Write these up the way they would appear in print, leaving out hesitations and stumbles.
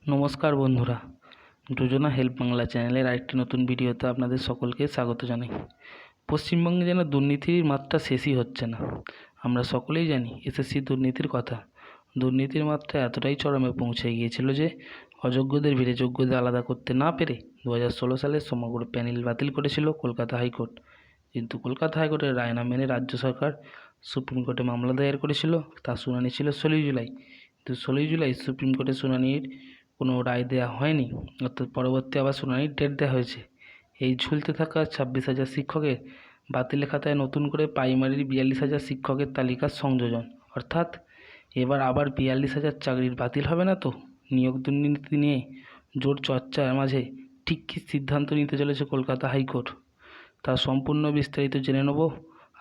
নমস্কার বন্ধুরা, যোজনা হেল্প বাংলা চ্যানেলের আরেকটি নতুন ভিডিওতে আপনাদের সকলকে স্বাগত জানাই। পশ্চিমবঙ্গে যেন দুর্নীতির মাত্রা শেষই হচ্ছে না। আমরা সকলেই জানি এসএসসি দুর্নীতির কথা। দুর্নীতির মাত্রা এতটাই চরমে পৌঁছে গিয়েছিল যে অযোগ্যদের ভিড়ে যোগ্যদের আলাদা করতে না পেরে 2016 সালে সমগ্র প্যানেল বাতিল করেছিল কলকাতা হাইকোর্ট। কিন্তু কলকাতা হাইকোর্টের রায় না মেনে রাজ্য সরকার সুপ্রিম কোর্টে মামলা দায়ের করেছিল। তার শুনানি ছিল 16 জুলাই। কিন্তু 16 জুলাই সুপ্রিম কোর্টে শুনানির কোনো রায় দেওয়া হয়নি, অর্থাৎ পরবর্তী আবার শুনানির ডেট দেওয়া হয়েছে। এই ঝুলতে থাকা 26,000 শিক্ষকের বাতিলের খাতায় নতুন করে প্রাইমারির 42,000 শিক্ষকের তালিকার সংযোজন, অর্থাৎ এবার আবার 42,000 চাকরির বাতিল হবে না তো? নিয়োগ দুর্নীতি নিয়ে জোর চর্চার মাঝে ঠিক কী সিদ্ধান্ত নিতে চলেছে কলকাতা হাইকোর্ট, তার সম্পূর্ণ বিস্তারিত জেনে নেব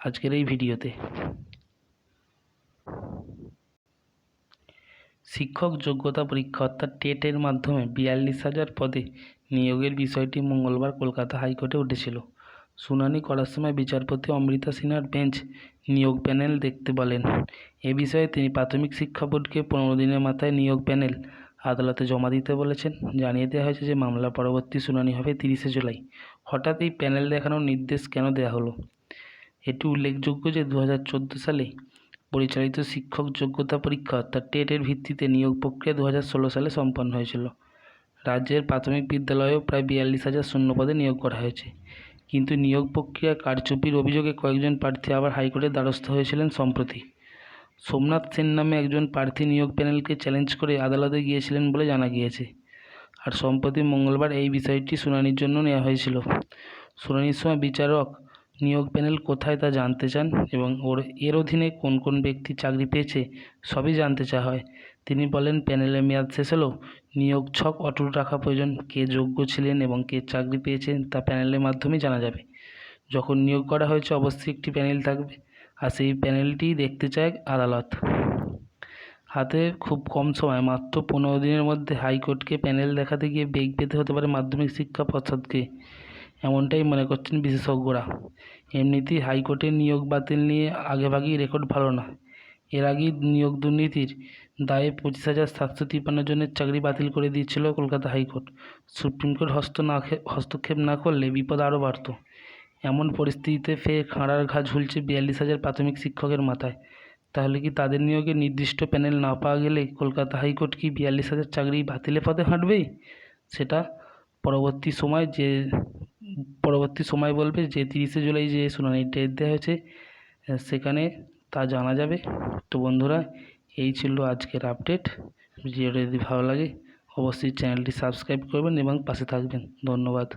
আজকের এই ভিডিওতে। শিক্ষক যোগ্যতা পরীক্ষা অর্থাৎ টেটের মাধ্যমে 42,000 পদে নিয়োগের বিষয়টি মঙ্গলবার কলকাতা হাইকোর্টে উঠেছিল। শুনানি করার সময় বিচারপতি অমৃতা সিনহার বেঞ্চ নিয়োগ প্যানেল দেখতে বলেন। এ বিষয়ে তিনি প্রাথমিক শিক্ষা বোর্ডকে 15 দিনের মাথায় নিয়োগ প্যানেল আদালতে জমা দিতে বলেছেন। জানিয়ে দেওয়া হয়েছে যে মামলার পরবর্তী শুনানি হবে 30শে জুলাই। হঠাৎ এই প্যানেল দেখানোর নির্দেশ কেন দেওয়া হলো? এটি উল্লেখযোগ্য যে 2014 সালে পরিচালিত শিক্ষক যোগ্যতা পরীক্ষা অর্থাৎ টেটের ভিত্তিতে নিয়োগ প্রক্রিয়া 2016 সালে সম্পন্ন হয়েছিল। রাজ্যের প্রাথমিক বিদ্যালয়েও প্রায় 42,000 শূন্য পদে নিয়োগ করা হয়েছে। কিন্তু নিয়োগ প্রক্রিয়া কারচুপির অভিযোগে কয়েকজন প্রার্থী আবার হাইকোর্টের দ্বারস্থ হয়েছিলেন সম্প্রতি। সোমনাথ সেন নামে একজন প্রার্থী নিয়োগ প্যানেলকে চ্যালেঞ্জ করে আদালতে গিয়েছিলেন বলে জানা গিয়েছে। আর সম্প্রতি মঙ্গলবার এই বিষয়টি শুনানির জন্য নেওয়া হয়েছিল। শুনানির সময় বিচারক নিয়োগ প্যানেল কোথায় তা জানতে চান এবং এর অধীনে কোন কোন ব্যক্তি চাকরি পেয়েছে সবই জানতে চাওয়া হয়। তিনি বলেন, প্যানেলের মেয়াদ শেষ হলেও নিয়োগ ছক অটুট রাখা প্রয়োজন। কে যোগ্য ছিলেন এবং কে চাকরি পেয়েছেন তা প্যানেলের মাধ্যমেই জানা যাবে। যখন নিয়োগ করা হয়েছে অবশ্যই একটি প্যানেল থাকবে, আর সেই প্যানেলটি দেখতে চায় আদালত। হাতে খুব কম সময়, মাত্র 15 দিনের মধ্যে হাইকোর্টকে প্যানেল দেখাতে গিয়ে বেগ পেতে হতে পারে মাধ্যমিক শিক্ষা পর্ষদকে, এমনটাই মনে করছেন বিশেষজ্ঞরা। এমনিতেই হাইকোর্টের নিয়োগ বাতিল নিয়ে আগেভাগেই রেকর্ড ভালো না। এর আগেই নিয়োগ দুর্নীতির দায়ে 25,753 জনের চাকরি বাতিল করে দিয়েছিল কলকাতা হাইকোর্ট। সুপ্রিম কোর্ট হস্তক্ষেপ না করলে বিপদ আরও বাড়ত। এমন পরিস্থিতিতে ফের খাঁড়ার ঘা ঝুলছে 42,000 প্রাথমিক শিক্ষকের মাথায়। তাহলে কি তাদের নিয়োগে নির্দিষ্ট প্যানেল না পাওয়া গেলে কলকাতা হাইকোর্ট কি 42,000 চাকরি বাতিলের পথে হাঁটবেই? সেটা পরবর্তী সময় বলবে। যে 30শে জুলাই যে শুনানির ডেট দেওয়া হয়েছে সেখানে তা জানা যাবে। তো বন্ধুরা, এই ছিল আজকের আপডেট। ভিডিওটা যদি ভালো লাগে অবশ্যই চ্যানেলটি সাবস্ক্রাইব করবেন এবং পাশে থাকবেন। ধন্যবাদ।